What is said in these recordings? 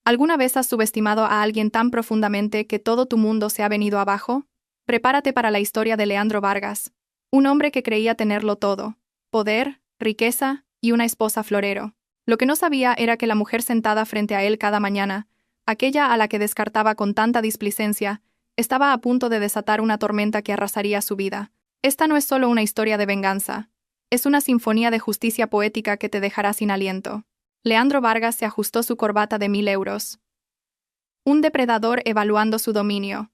¿Alguna vez has subestimado a alguien tan profundamente que todo tu mundo se ha venido abajo? Prepárate para la historia de Leandro Vargas, un hombre que creía tenerlo todo: poder, riqueza y una esposa florero. Lo que no sabía era que la mujer sentada frente a él cada mañana, aquella a la que descartaba con tanta displicencia, estaba a punto de desatar una tormenta que arrasaría su vida. Esta no es solo una historia de venganza, es una sinfonía de justicia poética que te dejará sin aliento. Leandro Vargas se ajustó su corbata de 1.000 euros. Un depredador evaluando su dominio.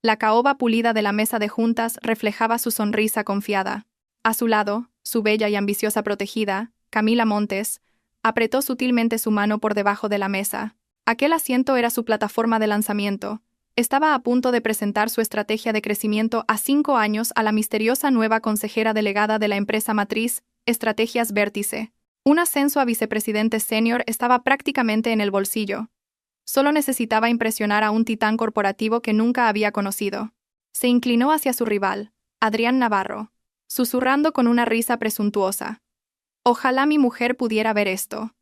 La caoba pulida de la mesa de juntas reflejaba su sonrisa confiada. A su lado, su bella y ambiciosa protegida, Camila Montes, apretó sutilmente su mano por debajo de la mesa. Aquel asiento era su plataforma de lanzamiento. Estaba a punto de presentar su estrategia de crecimiento a 5 años a la misteriosa nueva consejera delegada de la empresa matriz, Estrategias Vértice. Un ascenso a vicepresidente senior estaba prácticamente en el bolsillo. Solo necesitaba impresionar a un titán corporativo que nunca había conocido. Se inclinó hacia su rival, Adrián Navarro, susurrando con una risa presuntuosa. Ojalá mi mujer pudiera ver esto.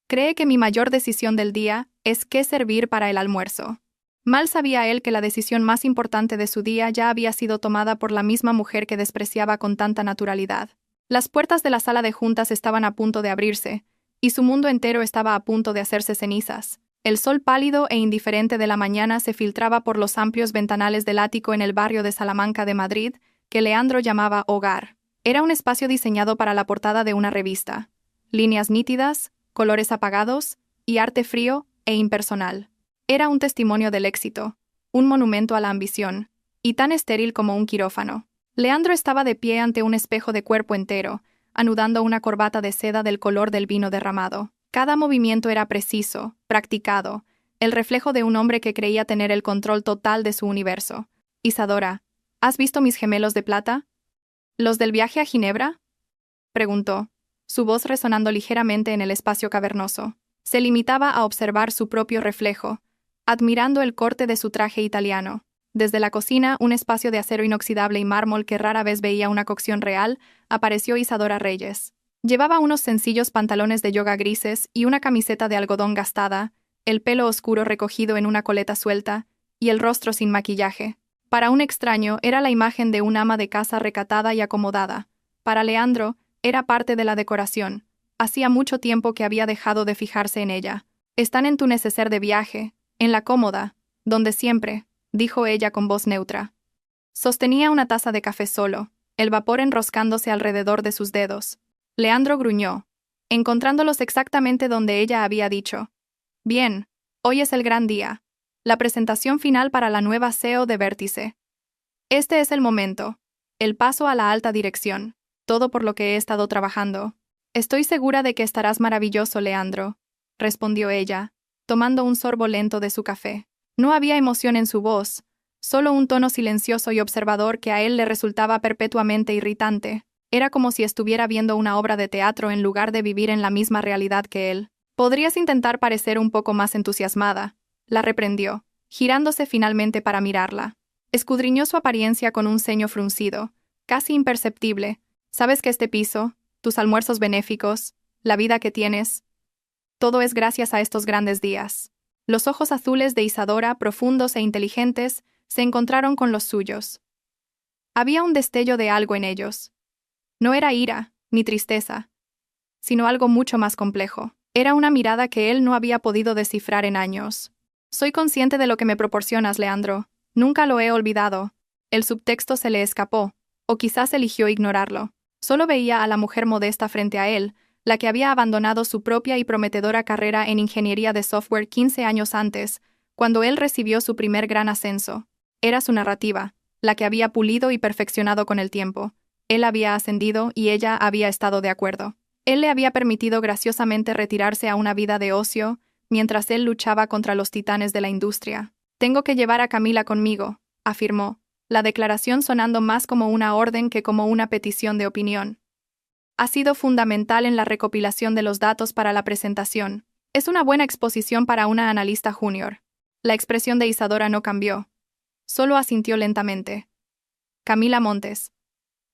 Cree que mi mayor decisión del día es qué servir para el almuerzo. Mal sabía él que la decisión más importante de su día ya había sido tomada por la misma mujer que despreciaba con tanta naturalidad. Las puertas de la sala de juntas estaban a punto de abrirse, y su mundo entero estaba a punto de hacerse cenizas. El sol pálido e indiferente de la mañana se filtraba por los amplios ventanales del ático en el barrio de Salamanca de Madrid, que Leandro llamaba hogar. Era un espacio diseñado para la portada de una revista. Líneas nítidas, colores apagados, y arte frío e impersonal. Era un testimonio del éxito, un monumento a la ambición, y tan estéril como un quirófano. Leandro estaba de pie ante un espejo de cuerpo entero, anudando una corbata de seda del color del vino derramado. Cada movimiento era preciso, practicado, el reflejo de un hombre que creía tener el control total de su universo. Isadora, ¿has visto mis gemelos de plata? ¿Los del viaje a Ginebra?, preguntó, su voz resonando ligeramente en el espacio cavernoso. Se limitaba a observar su propio reflejo, admirando el corte de su traje italiano. Desde la cocina, un espacio de acero inoxidable y mármol que rara vez veía una cocción real, apareció Isadora Reyes. Llevaba unos sencillos pantalones de yoga grises y una camiseta de algodón gastada, el pelo oscuro recogido en una coleta suelta, y el rostro sin maquillaje. Para un extraño, era la imagen de un ama de casa recatada y acomodada. Para Leandro, era parte de la decoración. Hacía mucho tiempo que había dejado de fijarse en ella. Están en tu neceser de viaje, en la cómoda, donde siempre, dijo ella con voz neutra. Sostenía una taza de café solo, el vapor enroscándose alrededor de sus dedos. Leandro gruñó, encontrándolos exactamente donde ella había dicho. Bien, hoy es el gran día. La presentación final para la nueva CEO de Vértice. Este es el momento. El paso a la alta dirección. Todo por lo que he estado trabajando. Estoy segura de que estarás maravilloso, Leandro, respondió ella, tomando un sorbo lento de su café. No había emoción en su voz, solo un tono silencioso y observador que a él le resultaba perpetuamente irritante. Era como si estuviera viendo una obra de teatro en lugar de vivir en la misma realidad que él. Podrías intentar parecer un poco más entusiasmada, la reprendió, girándose finalmente para mirarla. Escudriñó su apariencia con un ceño fruncido, casi imperceptible. ¿Sabes que este piso, tus almuerzos benéficos, la vida que tienes, todo es gracias a estos grandes días? Los ojos azules de Isadora, profundos e inteligentes, se encontraron con los suyos. Había un destello de algo en ellos. No era ira, ni tristeza, sino algo mucho más complejo. Era una mirada que él no había podido descifrar en años. Soy consciente de lo que me proporcionas, Leandro. Nunca lo he olvidado. El subtexto se le escapó, o quizás eligió ignorarlo. Solo veía a la mujer modesta frente a él, la que había abandonado su propia y prometedora carrera en ingeniería de software 15 años antes, cuando él recibió su primer gran ascenso. Era su narrativa, la que había pulido y perfeccionado con el tiempo. Él había ascendido y ella había estado de acuerdo. Él le había permitido graciosamente retirarse a una vida de ocio, mientras él luchaba contra los titanes de la industria. Tengo que llevar a Camila conmigo, afirmó, la declaración sonando más como una orden que como una petición de opinión. Ha sido fundamental en la recopilación de los datos para la presentación. Es una buena exposición para una analista junior. La expresión de Isadora no cambió. Solo asintió lentamente. Camila Montes,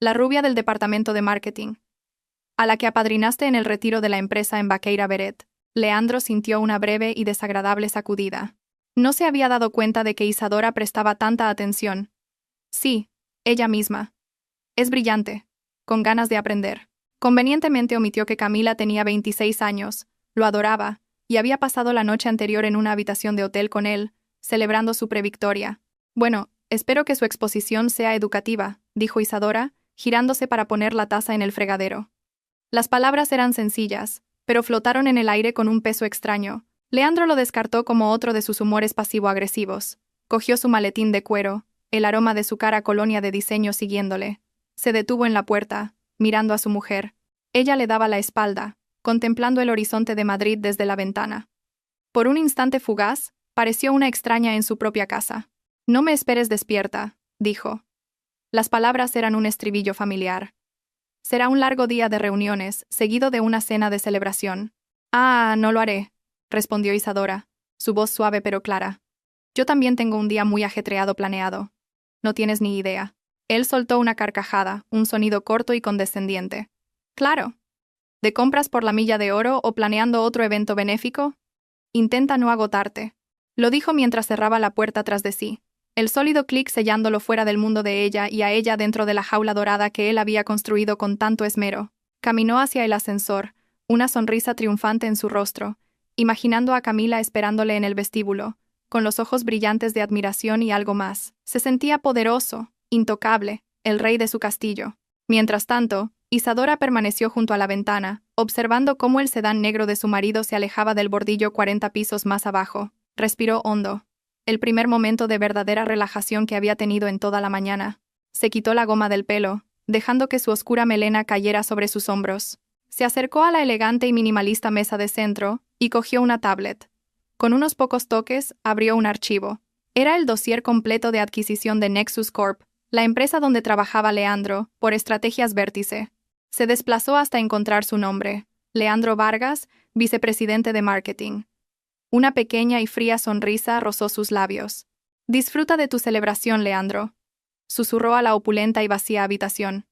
la rubia del departamento de marketing, a la que apadrinaste en el retiro de la empresa en Baqueira Beret. Leandro sintió una breve y desagradable sacudida. No se había dado cuenta de que Isadora prestaba tanta atención. Sí, ella misma. Es brillante. Con ganas de aprender. Convenientemente omitió que Camila tenía 26 años, lo adoraba, y había pasado la noche anterior en una habitación de hotel con él, celebrando su previctoria. Bueno, espero que su exposición sea educativa, dijo Isadora, girándose para poner la taza en el fregadero. Las palabras eran sencillas, pero flotaron en el aire con un peso extraño. Leandro lo descartó como otro de sus humores pasivo-agresivos. Cogió su maletín de cuero, el aroma de su cara colonia de diseño siguiéndole. Se detuvo en la puerta, mirando a su mujer. Ella le daba la espalda, contemplando el horizonte de Madrid desde la ventana. Por un instante fugaz, pareció una extraña en su propia casa. «No me esperes despierta», dijo. Las palabras eran un estribillo familiar. «Será un largo día de reuniones, seguido de una cena de celebración». «Ah, no lo haré», respondió Isadora, su voz suave pero clara. «Yo también tengo un día muy ajetreado planeado. No tienes ni idea». Él soltó una carcajada, un sonido corto y condescendiente. «Claro. ¿De compras por la milla de oro o planeando otro evento benéfico? Intenta no agotarte». Lo dijo mientras cerraba la puerta tras de sí, el sólido clic sellándolo fuera del mundo de ella y a ella dentro de la jaula dorada que él había construido con tanto esmero. Caminó hacia el ascensor, una sonrisa triunfante en su rostro, imaginando a Camila esperándole en el vestíbulo, con los ojos brillantes de admiración y algo más. Se sentía poderoso, intocable, el rey de su castillo. Mientras tanto, Isadora permaneció junto a la ventana, observando cómo el sedán negro de su marido se alejaba del bordillo 40 pisos más abajo. Respiró hondo. El primer momento de verdadera relajación que había tenido en toda la mañana. Se quitó la goma del pelo, dejando que su oscura melena cayera sobre sus hombros. Se acercó a la elegante y minimalista mesa de centro y cogió una tablet. Con unos pocos toques, abrió un archivo. Era el dossier completo de adquisición de Nexus Corp, la empresa donde trabajaba Leandro, por estrategias vértice. Se desplazó hasta encontrar su nombre. Leandro Vargas, vicepresidente de marketing. Una pequeña y fría sonrisa rozó sus labios. «Disfruta de tu celebración, Leandro», susurró a la opulenta y vacía habitación.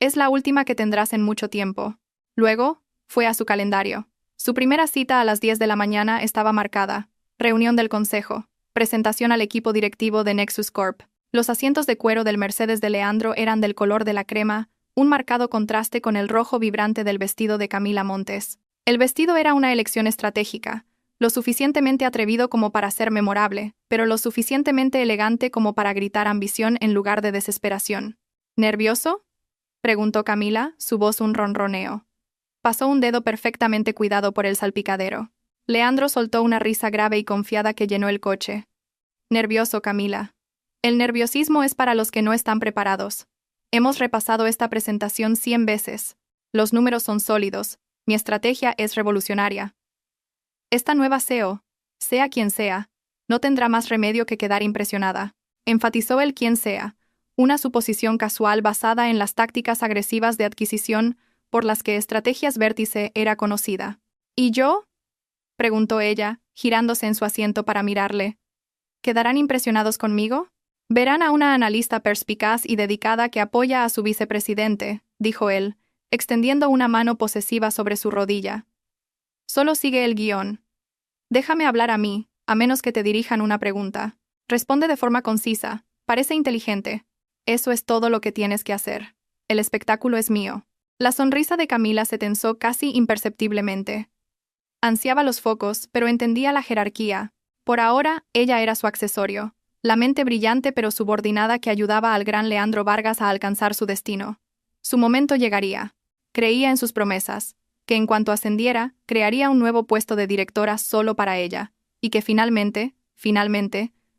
«Es la última que tendrás en mucho tiempo». Luego, fue a su calendario. Su primera cita a las 10 de la mañana estaba marcada. Reunión del consejo. Presentación al equipo directivo de Nexus Corp. Los asientos de cuero del Mercedes de Leandro eran del color de la crema, un marcado contraste con el rojo vibrante del vestido de Camila Montes. El vestido era una elección estratégica, lo suficientemente atrevido como para ser memorable, pero lo suficientemente elegante como para gritar ambición en lugar de desesperación. «¿Nervioso?», preguntó Camila, su voz un ronroneo. Pasó un dedo perfectamente cuidado por el salpicadero. Leandro soltó una risa grave y confiada que llenó el coche. «Nervioso, Camila. El nerviosismo es para los que no están preparados. Hemos repasado esta presentación 100 veces. Los números son sólidos. Mi estrategia es revolucionaria. Esta nueva CEO, sea quien sea, no tendrá más remedio que quedar impresionada», enfatizó el quien sea, una suposición casual basada en las tácticas agresivas de adquisición por las que Estrategias Vértice era conocida. «¿Y yo?», preguntó ella, girándose en su asiento para mirarle. «¿Quedarán impresionados conmigo? Verán a una analista perspicaz y dedicada que apoya a su vicepresidente», dijo él, extendiendo una mano posesiva sobre su rodilla. «Solo sigue el guión. Déjame hablar a mí, a menos que te dirijan una pregunta. Responde de forma concisa, parece inteligente. Eso es todo lo que tienes que hacer. El espectáculo es mío». La sonrisa de Camila se tensó casi imperceptiblemente. Ansiaba los focos, pero entendía la jerarquía. Por ahora, ella era su accesorio, la mente brillante pero subordinada que ayudaba al gran Leandro Vargas a alcanzar su destino. Su momento llegaría. Creía en sus promesas, que en cuanto ascendiera, crearía un nuevo puesto de directora solo para ella, y que finalmente,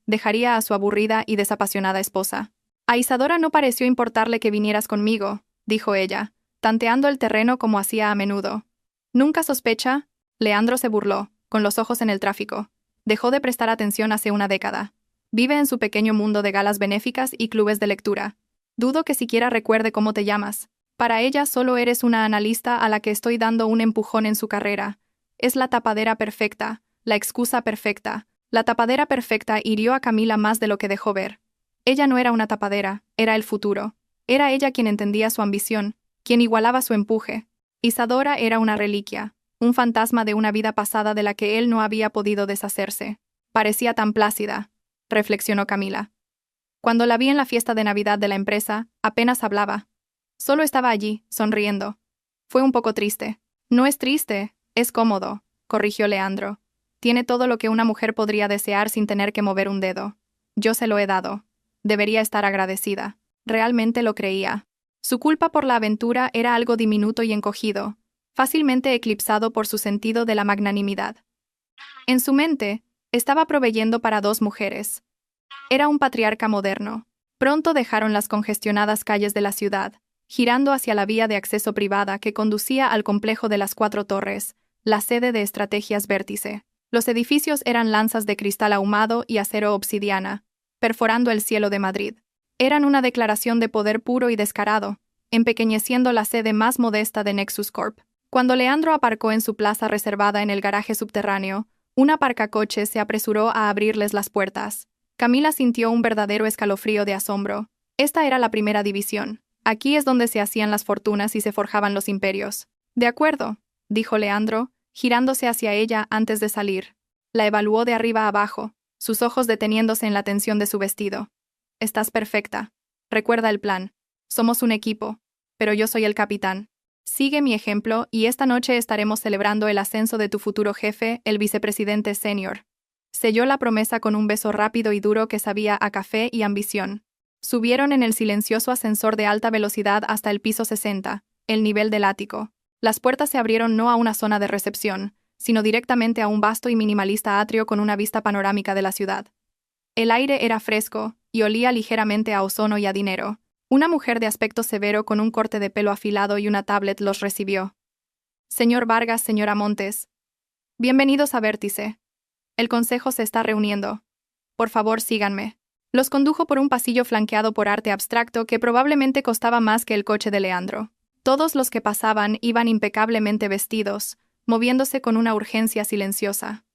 dejaría a su aburrida y desapasionada esposa. «A Isadora no pareció importarle que vinieras conmigo», dijo ella, tanteando el terreno como hacía a menudo. «¿Nunca sospecha?», Leandro se burló, con los ojos en el tráfico. Dejó de prestar atención hace una década. Vive en su pequeño mundo de galas benéficas y clubes de lectura. Dudo que siquiera recuerde cómo te llamas. Para ella solo eres una analista a la que estoy dando un empujón en su carrera. Es la tapadera perfecta, la excusa perfecta. La tapadera perfecta hirió a Camila más de lo que dejó ver. Ella no era una tapadera, era el futuro. Era ella quien entendía su ambición, quien igualaba su empuje. Isadora era una reliquia, un fantasma de una vida pasada de la que él no había podido deshacerse. Parecía tan plácida, reflexionó Camila. Cuando la vi en la fiesta de Navidad de la empresa, apenas hablaba. Solo estaba allí, sonriendo. Fue un poco triste. No es triste, es cómodo, corrigió Leandro. Tiene todo lo que una mujer podría desear sin tener que mover un dedo. Yo se lo he dado. Debería estar agradecida. Realmente lo creía. Su culpa por la aventura era algo diminuto y encogido, fácilmente eclipsado por su sentido de la magnanimidad. En su mente, estaba proveyendo para 2 mujeres. Era un patriarca moderno. Pronto dejaron las congestionadas calles de la ciudad, girando hacia la vía de acceso privada que conducía al complejo de las 4 torres, la sede de Estrategias Vértice. Los edificios eran lanzas de cristal ahumado y acero obsidiana, perforando el cielo de Madrid. Eran una declaración de poder puro y descarado, empequeñeciendo la sede más modesta de Nexus Corp. Cuando Leandro aparcó en su plaza reservada en el garaje subterráneo, un aparcacoches se apresuró a abrirles las puertas. Camila sintió un verdadero escalofrío de asombro. Esta era la primera división. Aquí es donde se hacían las fortunas y se forjaban los imperios. De acuerdo, dijo Leandro, girándose hacia ella antes de salir. La evaluó de arriba a abajo, sus ojos deteniéndose en la tensión de su vestido. Estás perfecta. Recuerda el plan. Somos un equipo, pero yo soy el capitán. Sigue mi ejemplo y esta noche estaremos celebrando el ascenso de tu futuro jefe, el vicepresidente senior. Selló la promesa con un beso rápido y duro que sabía a café y ambición. Subieron en el silencioso ascensor de alta velocidad hasta el piso 60, el nivel del ático. Las puertas se abrieron no a una zona de recepción, sino directamente a un vasto y minimalista atrio con una vista panorámica de la ciudad. El aire era fresco y olía ligeramente a ozono y a dinero. Una mujer de aspecto severo con un corte de pelo afilado y una tablet los recibió. Señor Vargas, señora Montes. Bienvenidos a Vértice. El consejo se está reuniendo. Por favor, síganme. Los condujo por un pasillo flanqueado por arte abstracto que probablemente costaba más que el coche de Leandro. Todos los que pasaban iban impecablemente vestidos, moviéndose con una urgencia silenciosa.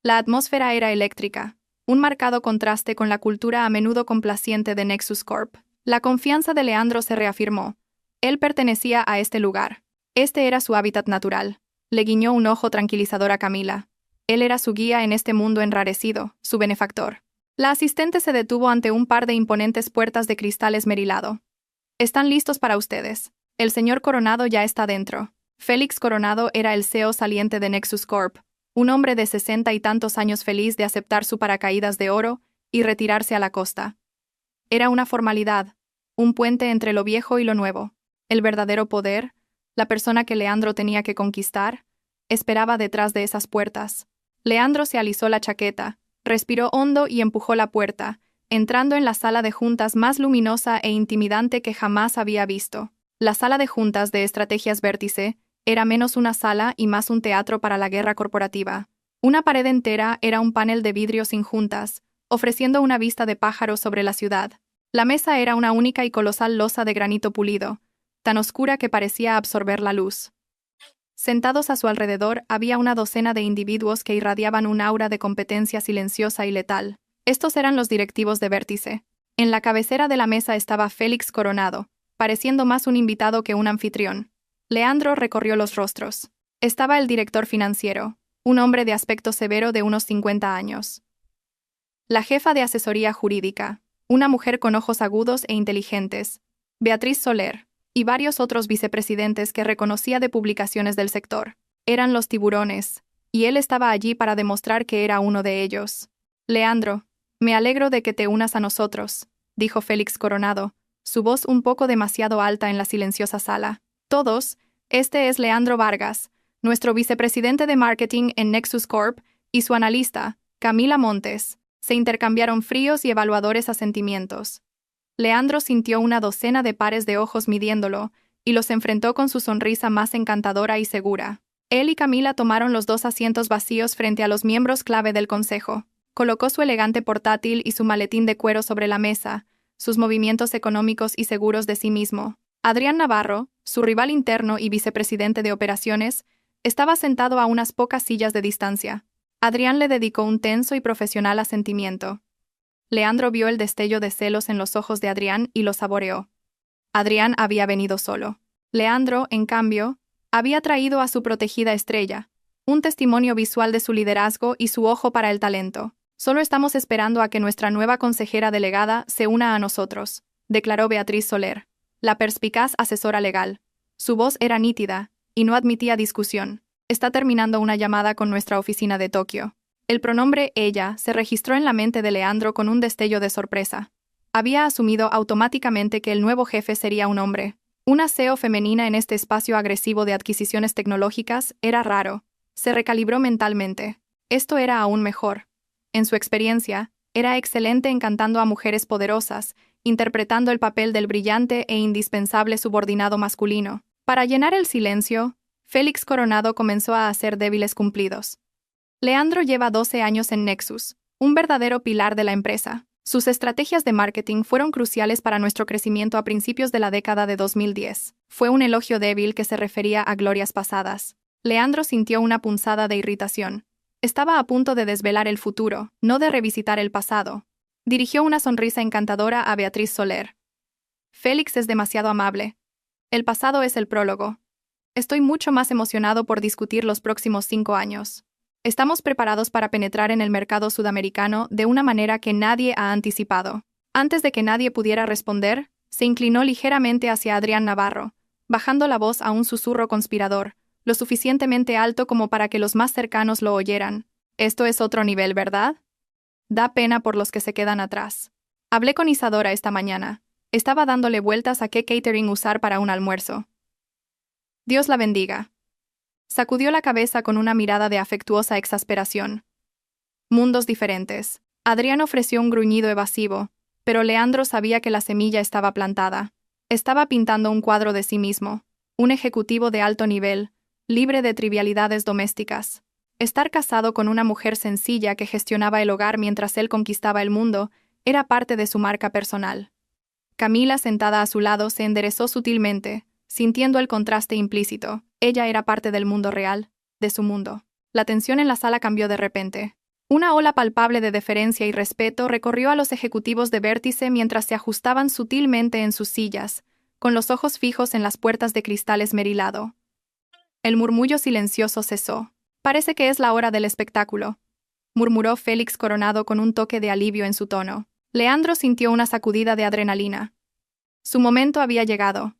La atmósfera era eléctrica, un marcado contraste con la cultura a menudo complaciente de Nexus Corp. La confianza de Leandro se reafirmó. Él pertenecía a este lugar. Este era su hábitat natural. Le guiñó un ojo tranquilizador a Camila. Él era su guía en este mundo enrarecido, su benefactor. La asistente se detuvo ante un par de imponentes puertas de cristal esmerilado. Están listos para ustedes. El señor Coronado ya está dentro. Félix Coronado era el CEO saliente de Nexus Corp, un hombre de 60 y tantos años feliz de aceptar su paracaídas de oro y retirarse a la costa. Era una formalidad, un puente entre lo viejo y lo nuevo. El verdadero poder, la persona que Leandro tenía que conquistar, esperaba detrás de esas puertas. Leandro se alisó la chaqueta, respiró hondo y empujó la puerta, entrando en la sala de juntas más luminosa e intimidante que jamás había visto. La sala de juntas de Estrategias Vértice era menos una sala y más un teatro para la guerra corporativa. Una pared entera era un panel de vidrio sin juntas, ofreciendo una vista de pájaro sobre la ciudad. La mesa era una única y colosal losa de granito pulido, tan oscura que parecía absorber la luz. Sentados a su alrededor había una docena de individuos que irradiaban un aura de competencia silenciosa y letal. Estos eran los directivos de Vértice. En la cabecera de la mesa estaba Félix Coronado, pareciendo más un invitado que un anfitrión. Leandro recorrió los rostros. Estaba el director financiero, un hombre de aspecto severo de unos 50 años. La jefa de asesoría jurídica, una mujer con ojos agudos e inteligentes, Beatriz Soler, y varios otros vicepresidentes que reconocía de publicaciones del sector. Eran los tiburones, y él estaba allí para demostrar que era uno de ellos. Leandro, me alegro de que te unas a nosotros, dijo Félix Coronado, su voz un poco demasiado alta en la silenciosa sala. Todos, este es Leandro Vargas, nuestro vicepresidente de marketing en Nexus Corp, y su analista, Camila Montes. Se intercambiaron fríos y evaluadores asentimientos. Leandro sintió una docena de pares de ojos midiéndolo, y los enfrentó con su sonrisa más encantadora y segura. Él y Camila tomaron los 2 asientos vacíos frente a los miembros clave del consejo. Colocó su elegante portátil y su maletín de cuero sobre la mesa, sus movimientos económicos y seguros de sí mismo. Adrián Navarro, su rival interno y vicepresidente de operaciones, estaba sentado a unas pocas sillas de distancia. Adrián le dedicó un tenso y profesional asentimiento. Leandro vio el destello de celos en los ojos de Adrián y lo saboreó. Adrián había venido solo. Leandro, en cambio, Había traído a su protegida estrella, un testimonio visual de su liderazgo y su ojo para el talento. Solo estamos esperando a que nuestra nueva consejera delegada se una a nosotros, declaró Beatriz Soler, la perspicaz asesora legal. Su voz era nítida, y no admitía discusión. Está terminando una llamada con nuestra oficina de Tokio. El pronombre ella se registró en la mente de Leandro con un destello de sorpresa. Había asumido automáticamente que el nuevo jefe sería un hombre. Una CEO femenina en este espacio agresivo de adquisiciones tecnológicas era raro. Se recalibró mentalmente. Esto era aún mejor. En su experiencia, era excelente encantando a mujeres poderosas, interpretando el papel del brillante e indispensable subordinado masculino. Para llenar el silencio, Félix Coronado comenzó a hacer débiles cumplidos. Leandro lleva 12 años en Nexus, un verdadero pilar de la empresa. Sus estrategias de marketing fueron cruciales para nuestro crecimiento a principios de la década de 2010. Fue un elogio débil que se refería a glorias pasadas. Leandro sintió una punzada de irritación. Estaba a punto de desvelar el futuro, no de revisitar el pasado. Dirigió una sonrisa encantadora a Beatriz Soler. Félix es demasiado amable. El pasado es el prólogo. Estoy mucho más emocionado por discutir los próximos 5 años. Estamos preparados para penetrar en el mercado sudamericano de una manera que nadie ha anticipado. Antes de que nadie pudiera responder, se inclinó ligeramente hacia Adrián Navarro, bajando la voz a un susurro conspirador, lo suficientemente alto como para que los más cercanos lo oyeran. Esto es otro nivel, ¿verdad? Da pena por los que se quedan atrás. Hablé con Isadora esta mañana. Estaba dándole vueltas a qué catering usar para un almuerzo. Dios la bendiga. Sacudió la cabeza con una mirada de afectuosa exasperación. Mundos diferentes. Adrián ofreció un gruñido evasivo, pero Leandro sabía que la semilla estaba plantada. Estaba pintando un cuadro de sí mismo, un ejecutivo de alto nivel, libre de trivialidades domésticas. Estar casado con una mujer sencilla que gestionaba el hogar mientras él conquistaba el mundo era parte de su marca personal. Camila, sentada a su lado, se enderezó sutilmente, sintiendo el contraste implícito. Ella era parte del mundo real, de su mundo. La tensión en la sala cambió de repente. Una ola palpable de deferencia y respeto recorrió a los ejecutivos de vértice mientras se ajustaban sutilmente en sus sillas, con los ojos fijos en las puertas de cristal esmerilado. El murmullo silencioso cesó. Parece que es la hora del espectáculo, murmuró Félix Coronado con un toque de alivio en su tono. Leandro sintió una sacudida de adrenalina. Su momento había llegado.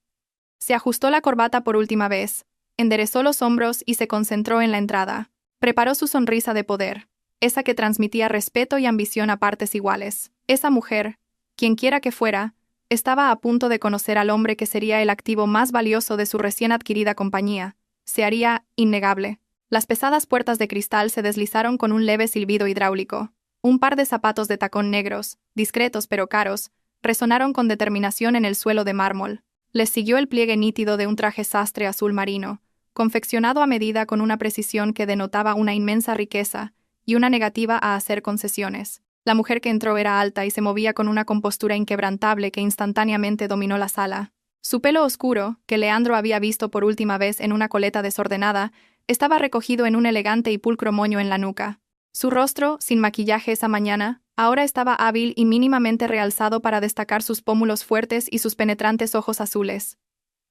Se ajustó la corbata por última vez, enderezó los hombros y se concentró en la entrada. Preparó su sonrisa de poder, esa que transmitía respeto y ambición a partes iguales. Esa mujer, quienquiera que fuera, estaba a punto de conocer al hombre que sería el activo más valioso de su recién adquirida compañía. Se haría innegable. Las pesadas puertas de cristal se deslizaron con un leve silbido hidráulico. Un par de zapatos de tacón negros, discretos pero caros, resonaron con determinación en el suelo de mármol. Les siguió el pliegue nítido de un traje sastre azul marino, confeccionado a medida con una precisión que denotaba una inmensa riqueza y una negativa a hacer concesiones. La mujer que entró era alta y se movía con una compostura inquebrantable que instantáneamente dominó la sala. Su pelo oscuro, que Leandro había visto por última vez en una coleta desordenada, estaba recogido en un elegante y pulcro moño en la nuca. Su rostro, sin maquillaje esa mañana, ahora estaba hábil y mínimamente realzado para destacar sus pómulos fuertes y sus penetrantes ojos azules.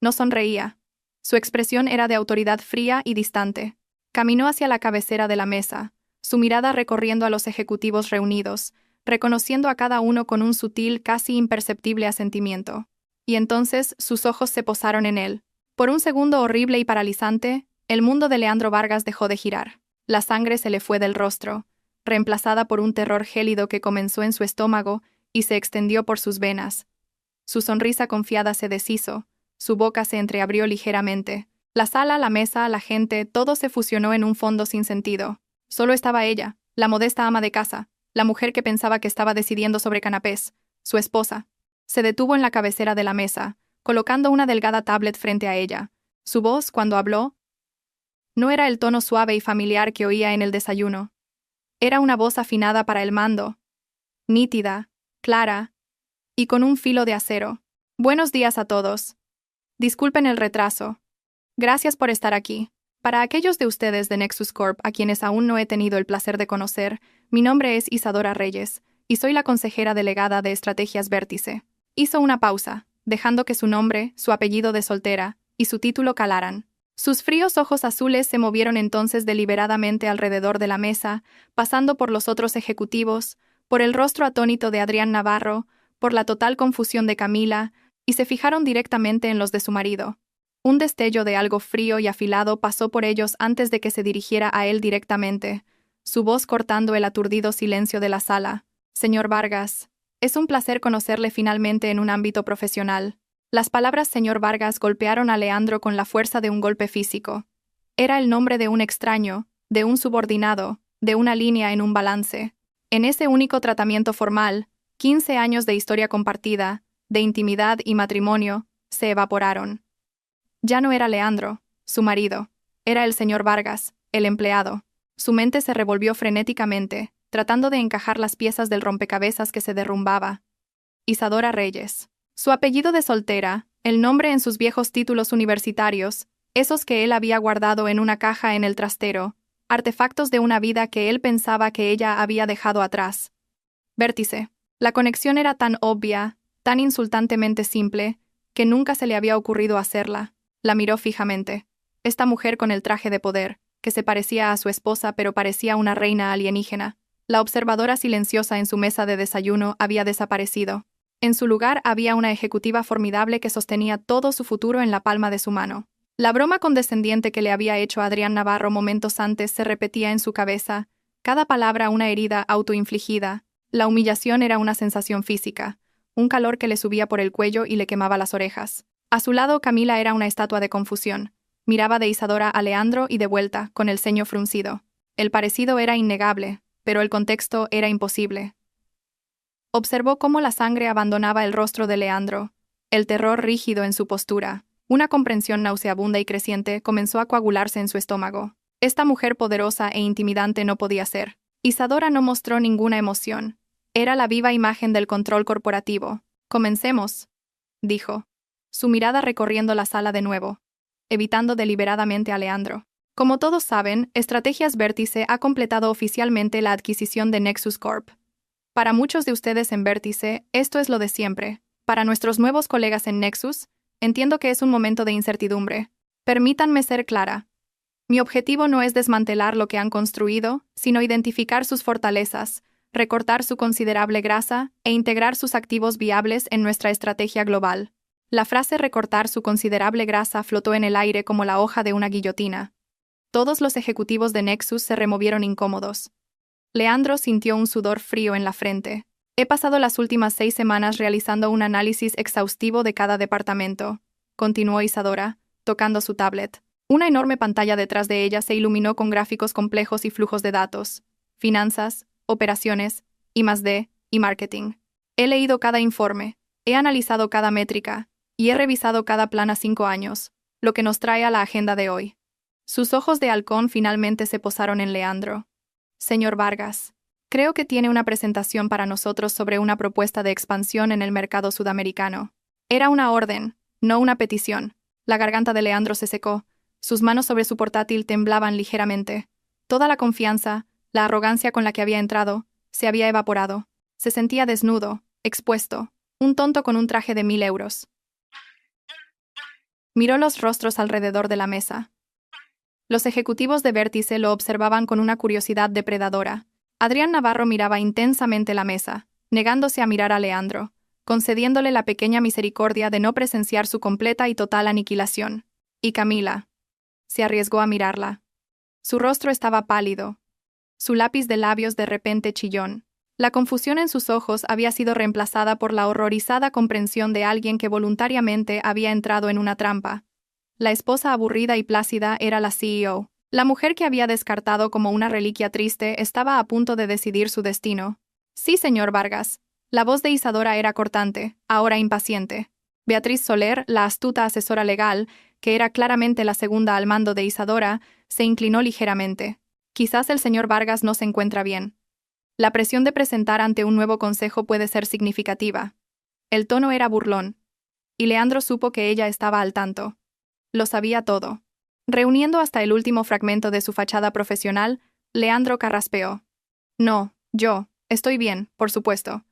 No sonreía. Su expresión era de autoridad fría y distante. Caminó hacia la cabecera de la mesa, su mirada recorriendo a los ejecutivos reunidos, reconociendo a cada uno con un sutil, casi imperceptible asentimiento. Y entonces sus ojos se posaron en él. Por un segundo horrible y paralizante, el mundo de Leandro Vargas dejó de girar. La sangre se le fue del rostro, reemplazada por un terror gélido que comenzó en su estómago y se extendió por sus venas. Su sonrisa confiada se deshizo, su boca se entreabrió ligeramente. La sala, la mesa, la gente, todo se fusionó en un fondo sin sentido. Solo estaba ella, la modesta ama de casa, la mujer que pensaba que estaba decidiendo sobre canapés, su esposa. Se detuvo en la cabecera de la mesa, colocando una delgada tablet frente a ella. Su voz, cuando habló, no era el tono suave y familiar que oía en el desayuno. Era una voz afinada para el mando, nítida, clara, y con un filo de acero. Buenos días a todos. Disculpen el retraso. Gracias por estar aquí. Para aquellos de ustedes de Nexus Corp a quienes aún no he tenido el placer de conocer, mi nombre es Isadora Reyes, y soy la consejera delegada de Estrategias Vértice. Hizo una pausa, dejando que su nombre, su apellido de soltera y su título calaran. Sus fríos ojos azules se movieron entonces deliberadamente alrededor de la mesa, pasando por los otros ejecutivos, por el rostro atónito de Adrián Navarro, por la total confusión de Camila, y se fijaron directamente en los de su marido. Un destello de algo frío y afilado pasó por ellos antes de que se dirigiera a él directamente, su voz cortando el aturdido silencio de la sala. «Señor Vargas, es un placer conocerle finalmente en un ámbito profesional». Las palabras señor Vargas golpearon a Leandro con la fuerza de un golpe físico. Era el nombre de un extraño, de un subordinado, de una línea en un balance. En ese único tratamiento formal, 15 años de historia compartida, de intimidad y matrimonio, se evaporaron. Ya no era Leandro, su marido. Era el señor Vargas, el empleado. Su mente se revolvió frenéticamente, tratando de encajar las piezas del rompecabezas que se derrumbaba. Isadora Reyes. Su apellido de soltera, el nombre en sus viejos títulos universitarios, esos que él había guardado en una caja en el trastero, artefactos de una vida que él pensaba que ella había dejado atrás. Vértice. La conexión era tan obvia, tan insultantemente simple, que nunca se le había ocurrido hacerla. La miró fijamente. Esta mujer con el traje de poder, que se parecía a su esposa pero parecía una reina alienígena. La observadora silenciosa en su mesa de desayuno había desaparecido. En su lugar había una ejecutiva formidable que sostenía todo su futuro en la palma de su mano. La broma condescendiente que le había hecho Adrián Navarro momentos antes se repetía en su cabeza, cada palabra una herida autoinfligida. La humillación era una sensación física, un calor que le subía por el cuello y le quemaba las orejas. A su lado Camila era una estatua de confusión. Miraba de Isadora a Leandro y de vuelta, con el ceño fruncido. El parecido era innegable, pero el contexto era imposible. Observó cómo la sangre abandonaba el rostro de Leandro, el terror rígido en su postura. Una comprensión nauseabunda y creciente comenzó a coagularse en su estómago. Esta mujer poderosa e intimidante no podía ser. Isadora no mostró ninguna emoción. Era la viva imagen del control corporativo. «Comencemos», dijo, su mirada recorriendo la sala de nuevo, evitando deliberadamente a Leandro. Como todos saben, Estrategias Vértice ha completado oficialmente la adquisición de Nexus Corp. Para muchos de ustedes en Vértice, esto es lo de siempre. Para nuestros nuevos colegas en Nexus, entiendo que es un momento de incertidumbre. Permítanme ser clara. Mi objetivo no es desmantelar lo que han construido, sino identificar sus fortalezas, recortar su considerable grasa e integrar sus activos viables en nuestra estrategia global. La frase recortar su considerable grasa flotó en el aire como la hoja de una guillotina. Todos los ejecutivos de Nexus se removieron incómodos. Leandro sintió un sudor frío en la frente. He pasado las últimas 6 semanas realizando un análisis exhaustivo de cada departamento, continuó Isadora, tocando su tablet. Una enorme pantalla detrás de ella se iluminó con gráficos complejos y flujos de datos, finanzas, operaciones, I+D y marketing. He leído cada informe, he analizado cada métrica, y he revisado cada plan a 5 años, lo que nos trae a la agenda de hoy. Sus ojos de halcón finalmente se posaron en Leandro. Señor Vargas, creo que tiene una presentación para nosotros sobre una propuesta de expansión en el mercado sudamericano. Era una orden, no una petición. La garganta de Leandro se secó, sus manos sobre su portátil temblaban ligeramente. Toda la confianza, la arrogancia con la que había entrado, se había evaporado. Se sentía desnudo, expuesto, un tonto con un traje de 1000 euros. Miró los rostros alrededor de la mesa. Los ejecutivos de Vértice lo observaban con una curiosidad depredadora. Adrián Navarro miraba intensamente la mesa, negándose a mirar a Leandro, concediéndole la pequeña misericordia de no presenciar su completa y total aniquilación. Y Camila se arriesgó a mirarla. Su rostro estaba pálido. Su lápiz de labios de repente chillón. La confusión en sus ojos había sido reemplazada por la horrorizada comprensión de alguien que voluntariamente había entrado en una trampa. La esposa aburrida y plácida era la CEO. La mujer que había descartado como una reliquia triste estaba a punto de decidir su destino. Sí, señor Vargas. La voz de Isadora era cortante, ahora impaciente. Beatriz Soler, la astuta asesora legal, que era claramente la segunda al mando de Isadora, se inclinó ligeramente. Quizás el señor Vargas no se encuentra bien. La presión de presentar ante un nuevo consejo puede ser significativa. El tono era burlón. Y Leandro supo que ella estaba al tanto. Lo sabía todo. Reuniendo hasta el último fragmento de su fachada profesional, Leandro carraspeó. No, yo, estoy bien, por supuesto.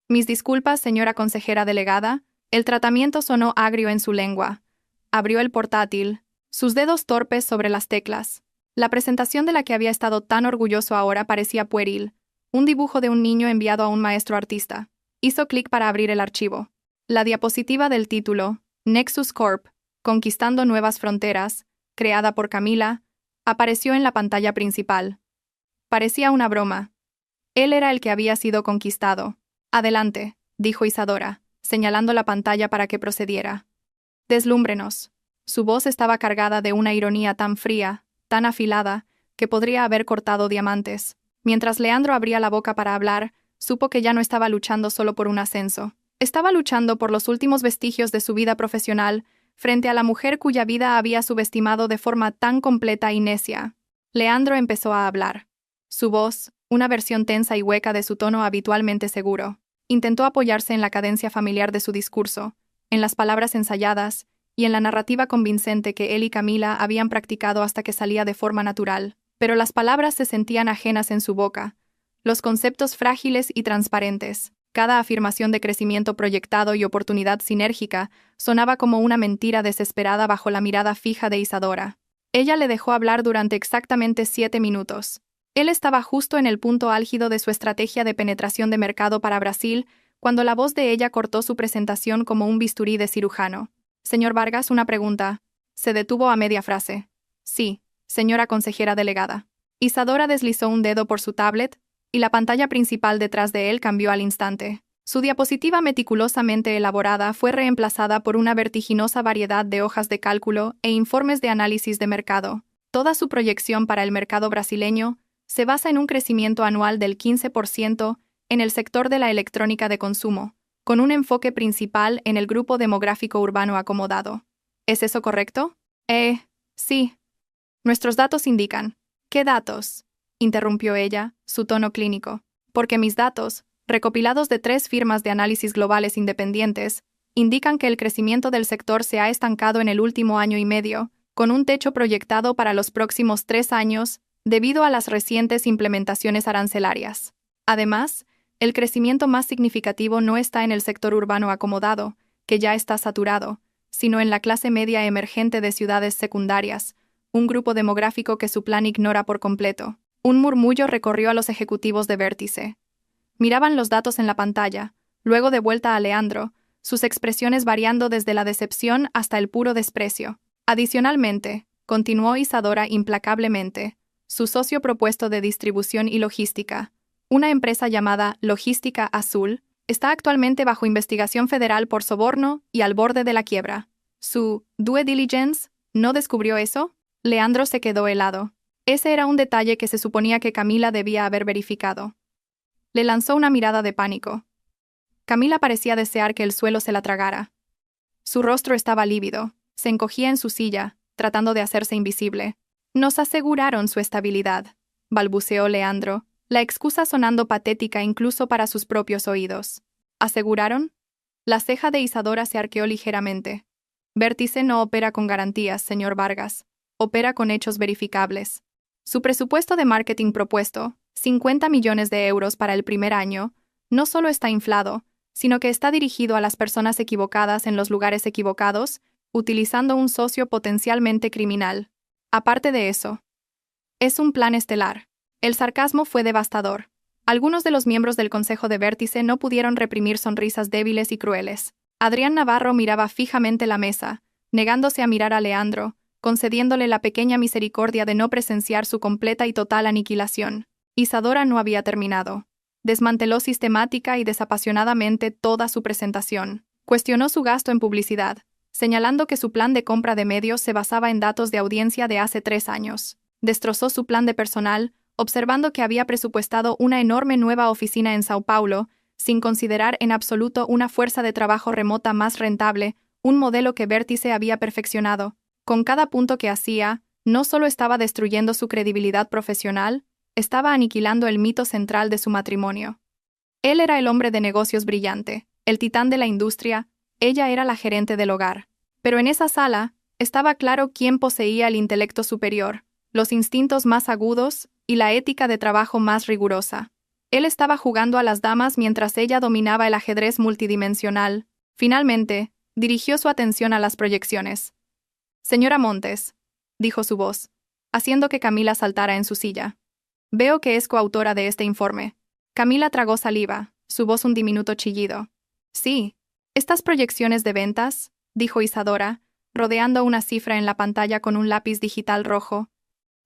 Mis disculpas, señora consejera delegada. El tratamiento sonó agrio en su lengua. Abrió el portátil, sus dedos torpes sobre las teclas. La presentación de la que había estado tan orgulloso ahora parecía pueril, un dibujo de un niño enviado a un maestro artista. Hizo clic para abrir el archivo. La diapositiva del título, Nexus Corp, Conquistando Nuevas Fronteras, creada por Camila, apareció en la pantalla principal. Parecía una broma. Él era el que había sido conquistado. Adelante, dijo Isadora, señalando la pantalla para que procediera. Deslúmbrenos. Su voz estaba cargada de una ironía tan fría, tan afilada, que podría haber cortado diamantes. Mientras Leandro abría la boca para hablar, supo que ya no estaba luchando solo por un ascenso. Estaba luchando por los últimos vestigios de su vida profesional, frente a la mujer cuya vida había subestimado de forma tan completa y necia. Leandro empezó a hablar. Su voz, una versión tensa y hueca de su tono habitualmente seguro, intentó apoyarse en la cadencia familiar de su discurso, en las palabras ensayadas y en la narrativa convincente que él y Camila habían practicado hasta que salía de forma natural, pero las palabras se sentían ajenas en su boca, los conceptos frágiles y transparentes. Cada afirmación de crecimiento proyectado y oportunidad sinérgica sonaba como una mentira desesperada bajo la mirada fija de Isadora. Ella le dejó hablar durante exactamente 7 minutos. Él estaba justo en el punto álgido de su estrategia de penetración de mercado para Brasil, cuando la voz de ella cortó su presentación como un bisturí de cirujano. Señor Vargas, una pregunta. Se detuvo a media frase. Sí, señora consejera delegada. Isadora deslizó un dedo por su tablet, y la pantalla principal detrás de él cambió al instante. Su diapositiva meticulosamente elaborada fue reemplazada por una vertiginosa variedad de hojas de cálculo e informes de análisis de mercado. Toda su proyección para el mercado brasileño se basa en un crecimiento anual del 15% en el sector de la electrónica de consumo, con un enfoque principal en el grupo demográfico urbano acomodado. ¿Es eso correcto? Sí. Nuestros datos indican. ¿Qué datos?, interrumpió ella, su tono clínico. Porque mis datos, recopilados de 3 firmas de análisis globales independientes, indican que el crecimiento del sector se ha estancado en el último año y medio, con un techo proyectado para los próximos 3 años, debido a las recientes implementaciones arancelarias. Además, el crecimiento más significativo no está en el sector urbano acomodado, que ya está saturado, sino en la clase media emergente de ciudades secundarias, un grupo demográfico que su plan ignora por completo. Un murmullo recorrió a los ejecutivos de Vértice. Miraban los datos en la pantalla, luego de vuelta a Leandro, sus expresiones variando desde la decepción hasta el puro desprecio. Adicionalmente, continuó Isadora implacablemente, su socio propuesto de distribución y logística, una empresa llamada Logística Azul, está actualmente bajo investigación federal por soborno y al borde de la quiebra. ¿Su due diligence no descubrió eso? Leandro se quedó helado. Ese era un detalle que se suponía que Camila debía haber verificado. Le lanzó una mirada de pánico. Camila parecía desear que el suelo se la tragara. Su rostro estaba lívido, se encogía en su silla, tratando de hacerse invisible. Nos aseguraron su estabilidad, balbuceó Leandro, la excusa sonando patética incluso para sus propios oídos. ¿Aseguraron? La ceja de Isadora se arqueó ligeramente. Vértice no opera con garantías, señor Vargas. Opera con hechos verificables. Su presupuesto de marketing propuesto, 50 millones de euros para el primer año, no solo está inflado, sino que está dirigido a las personas equivocadas en los lugares equivocados, utilizando un socio potencialmente criminal. Aparte de eso, es un plan estelar. El sarcasmo fue devastador. Algunos de los miembros del Consejo de Vértice no pudieron reprimir sonrisas débiles y crueles. Adrián Navarro miraba fijamente la mesa, negándose a mirar a Leandro, concediéndole la pequeña misericordia de no presenciar su completa y total aniquilación. Isadora no había terminado. Desmanteló sistemática y desapasionadamente toda su presentación. Cuestionó su gasto en publicidad, señalando que su plan de compra de medios se basaba en datos de audiencia de hace 3 años. Destrozó su plan de personal, observando que había presupuestado una enorme nueva oficina en Sao Paulo, sin considerar en absoluto una fuerza de trabajo remota más rentable, un modelo que Vértice había perfeccionado. Con cada punto que hacía, no solo estaba destruyendo su credibilidad profesional, estaba aniquilando el mito central de su matrimonio. Él era el hombre de negocios brillante, el titán de la industria, ella era la gerente del hogar. Pero en esa sala, estaba claro quién poseía el intelecto superior, los instintos más agudos y la ética de trabajo más rigurosa. Él estaba jugando a las damas mientras ella dominaba el ajedrez multidimensional. Finalmente, dirigió su atención a las proyecciones. Señora Montes, dijo su voz, haciendo que Camila saltara en su silla. Veo que es coautora de este informe. Camila tragó saliva, su voz un diminuto chillido. Sí. Estas proyecciones de ventas, dijo Isadora, rodeando una cifra en la pantalla con un lápiz digital rojo.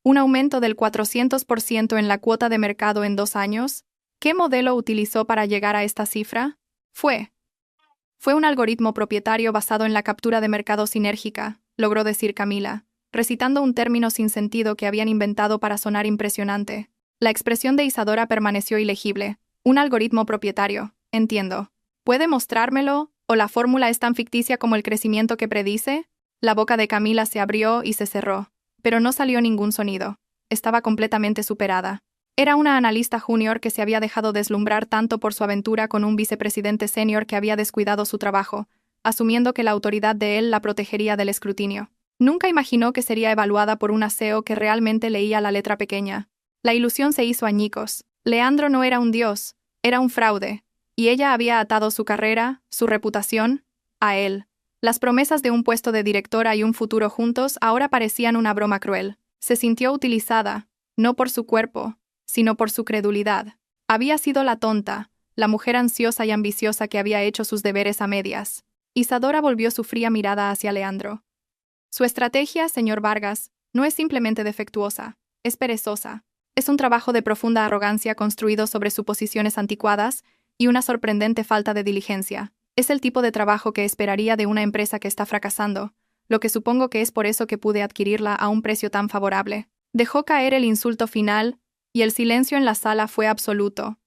Un aumento del 400% en la cuota de mercado en 2 años. ¿Qué modelo utilizó para llegar a esta cifra? Fue un algoritmo propietario basado en la captura de mercado sinérgica, logró decir Camila, recitando un término sin sentido que habían inventado para sonar impresionante. La expresión de Isadora permaneció ilegible. Un algoritmo propietario, entiendo. ¿Puede mostrármelo? ¿O la fórmula es tan ficticia como el crecimiento que predice? La boca de Camila se abrió y se cerró, pero no salió ningún sonido. Estaba completamente superada. Era una analista junior que se había dejado deslumbrar tanto por su aventura con un vicepresidente senior que había descuidado su trabajo, asumiendo que la autoridad de él la protegería del escrutinio. Nunca imaginó que sería evaluada por un aseo que realmente leía la letra pequeña. La ilusión se hizo añicos. Leandro no era un dios, era un fraude. Y ella había atado su carrera, su reputación, a él. Las promesas de un puesto de directora y un futuro juntos ahora parecían una broma cruel. Se sintió utilizada, no por su cuerpo, sino por su credulidad. Había sido la tonta, la mujer ansiosa y ambiciosa que había hecho sus deberes a medias. Isadora volvió su fría mirada hacia Leandro. Su estrategia, señor Vargas, no es simplemente defectuosa, es perezosa. Es un trabajo de profunda arrogancia construido sobre suposiciones anticuadas y una sorprendente falta de diligencia. Es el tipo de trabajo que esperaría de una empresa que está fracasando, lo que supongo que es por eso que pude adquirirla a un precio tan favorable. Dejó caer el insulto final, y el silencio en la sala fue absoluto.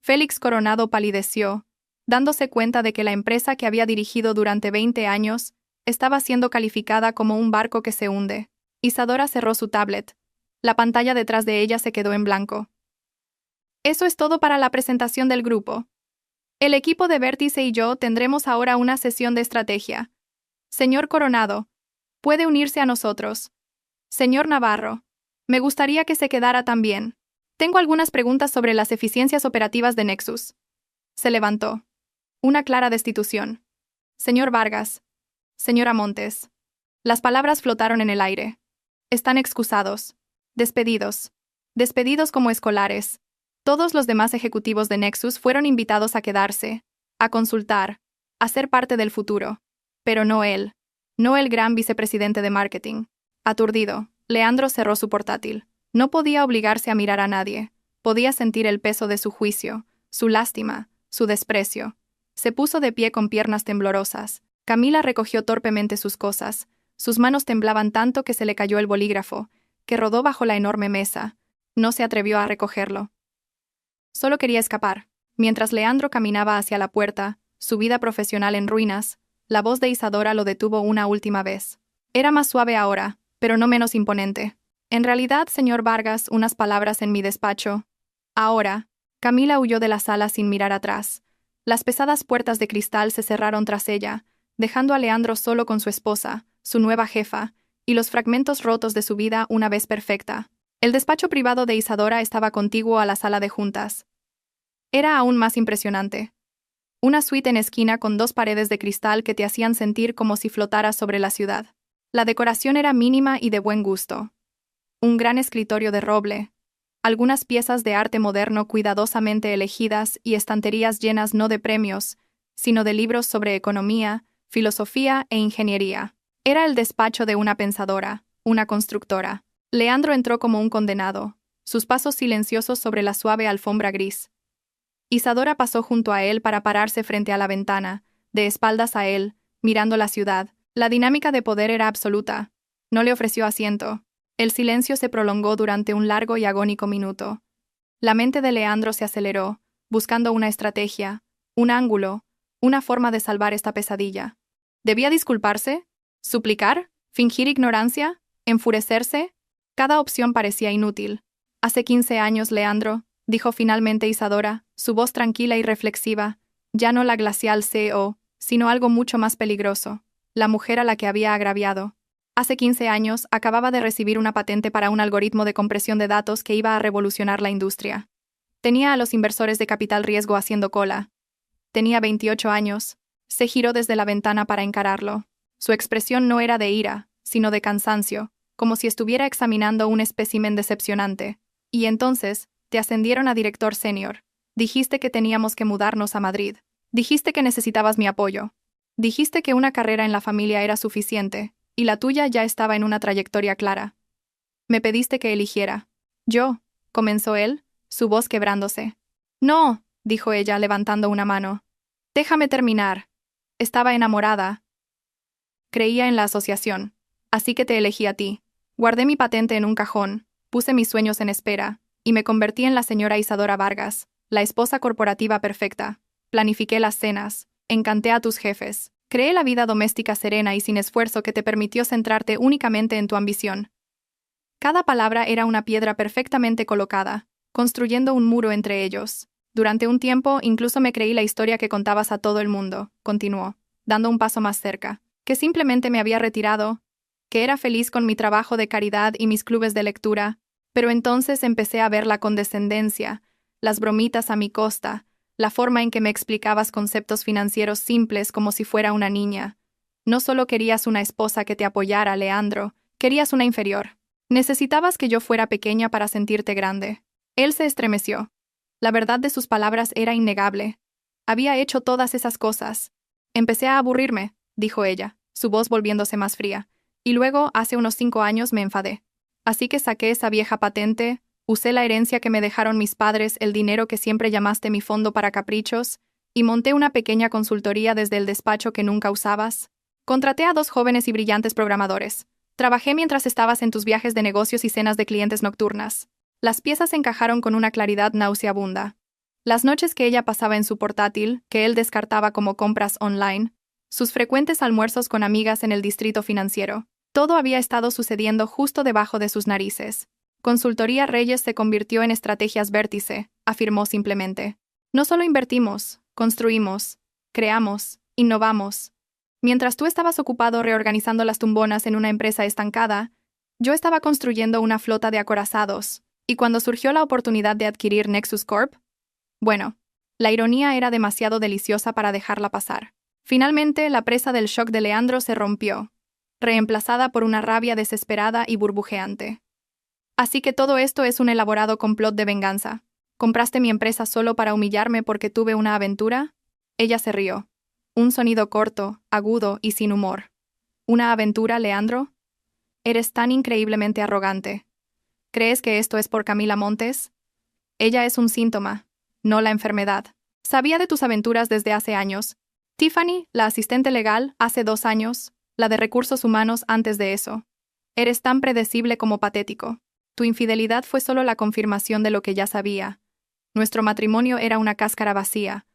Félix Coronado palideció, dándose cuenta de que la empresa que había dirigido durante 20 años estaba siendo calificada como un barco que se hunde. Isadora cerró su tablet. La pantalla detrás de ella se quedó en blanco. Eso es todo para la presentación del grupo. El equipo de Vértice y yo tendremos ahora una sesión de estrategia. Señor Coronado, puede unirse a nosotros. Señor Navarro, me gustaría que se quedara también. Tengo algunas preguntas sobre las eficiencias operativas de Nexus. Se levantó. Una clara destitución. Señor Vargas. Señora Montes. Las palabras flotaron en el aire. Están excusados. Despedidos. Despedidos como escolares. Todos los demás ejecutivos de Nexus fueron invitados a quedarse, a consultar, a ser parte del futuro. Pero no él. No el gran vicepresidente de marketing. Aturdido, Leandro cerró su portátil. No podía obligarse a mirar a nadie. Podía sentir el peso de su juicio, su lástima, su desprecio. Se puso de pie con piernas temblorosas. Camila recogió torpemente sus cosas. Sus manos temblaban tanto que se le cayó el bolígrafo, que rodó bajo la enorme mesa. No se atrevió a recogerlo. Solo quería escapar. Mientras Leandro caminaba hacia la puerta, su vida profesional en ruinas, la voz de Isadora lo detuvo una última vez. Era más suave ahora, pero no menos imponente. En realidad, señor Vargas, unas palabras en mi despacho. Ahora, Camila huyó de la sala sin mirar atrás. Las pesadas puertas de cristal se cerraron tras ella, dejando a Leandro solo con su esposa, su nueva jefa, y los fragmentos rotos de su vida una vez perfecta. El despacho privado de Isadora estaba contiguo a la sala de juntas. Era aún más impresionante. Una suite en esquina con 2 paredes de cristal que te hacían sentir como si flotaras sobre la ciudad. La decoración era mínima y de buen gusto. Un gran escritorio de roble, algunas piezas de arte moderno cuidadosamente elegidas y estanterías llenas no de premios, sino de libros sobre economía, filosofía e ingeniería. Era el despacho de una pensadora, una constructora. Leandro entró como un condenado, sus pasos silenciosos sobre la suave alfombra gris. Isadora pasó junto a él para pararse frente a la ventana, de espaldas a él, mirando la ciudad. La dinámica de poder era absoluta. No le ofreció asiento. El silencio se prolongó durante un largo y agónico minuto. La mente de Leandro se aceleró, buscando una estrategia, un ángulo, una forma de salvar esta pesadilla. ¿Debía disculparse? ¿Suplicar? ¿Fingir ignorancia? ¿Enfurecerse? Cada opción parecía inútil. Hace 15 años, Leandro, dijo finalmente Isadora, su voz tranquila y reflexiva, ya no la glacial CEO, sino algo mucho más peligroso, la mujer a la que había agraviado. Hace 15 años acababa de recibir una patente para un algoritmo de compresión de datos que iba a revolucionar la industria. Tenía a los inversores de capital riesgo haciendo cola. Tenía 28 años. Se giró desde la ventana para encararlo. Su expresión no era de ira, sino de cansancio, como si estuviera examinando un espécimen decepcionante. Y entonces, te ascendieron a director senior. Dijiste que teníamos que mudarnos a Madrid. Dijiste que necesitabas mi apoyo. Dijiste que una carrera en la familia era suficiente, y la tuya ya estaba en una trayectoria clara. Me pediste que eligiera. Yo, comenzó él, su voz quebrándose. No, dijo ella levantando una mano. Déjame terminar. Estaba enamorada. Creía en la asociación. Así que te elegí a ti. Guardé mi patente en un cajón, puse mis sueños en espera, y me convertí en la señora Isadora Vargas, la esposa corporativa perfecta. Planifiqué las cenas, encanté a tus jefes, creé la vida doméstica serena y sin esfuerzo que te permitió centrarte únicamente en tu ambición. Cada palabra era una piedra perfectamente colocada, construyendo un muro entre ellos. Durante un tiempo incluso me creí la historia que contabas a todo el mundo, continuó, dando un paso más cerca, que simplemente me había retirado, que era feliz con mi trabajo de caridad y mis clubes de lectura, pero entonces empecé a ver la condescendencia, las bromitas a mi costa, la forma en que me explicabas conceptos financieros simples como si fuera una niña. No solo querías una esposa que te apoyara, Leandro, querías una inferior. Necesitabas que yo fuera pequeña para sentirte grande. Él se estremeció. La verdad de sus palabras era innegable. Había hecho todas esas cosas. Empecé a aburrirme, dijo ella, su voz volviéndose más fría. Y luego, hace unos 5 años, me enfadé. Así que saqué esa vieja patente, usé la herencia que me dejaron mis padres, el dinero que siempre llamaste mi fondo para caprichos, y monté una pequeña consultoría desde el despacho que nunca usabas. Contraté a 2 jóvenes y brillantes programadores. Trabajé mientras estabas en tus viajes de negocios y cenas de clientes nocturnas. Las piezas encajaron con una claridad nauseabunda. Las noches que ella pasaba en su portátil, que él descartaba como compras online, sus frecuentes almuerzos con amigas en el distrito financiero, todo había estado sucediendo justo debajo de sus narices. Consultoría Reyes se convirtió en Estrategias Vértice, afirmó simplemente. No solo invertimos, construimos, creamos, innovamos. Mientras tú estabas ocupado reorganizando las tumbonas en una empresa estancada, yo estaba construyendo una flota de acorazados, y cuando surgió la oportunidad de adquirir Nexus Corp, bueno, la ironía era demasiado deliciosa para dejarla pasar. Finalmente, la presa del shock de Leandro se rompió, reemplazada por una rabia desesperada y burbujeante. Así que todo esto es un elaborado complot de venganza. ¿Compraste mi empresa solo para humillarme porque tuve una aventura? Ella se rió. Un sonido corto, agudo y sin humor. ¿Una aventura, Leandro? Eres tan increíblemente arrogante. ¿Crees que esto es por Camila Montes? Ella es un síntoma, no la enfermedad. Sabía de tus aventuras desde hace años. Tiffany, la asistente legal, hace 2 años, la de recursos humanos antes de eso. Eres tan predecible como patético. Tu infidelidad fue solo la confirmación de lo que ya sabía. Nuestro matrimonio era una cáscara vacía,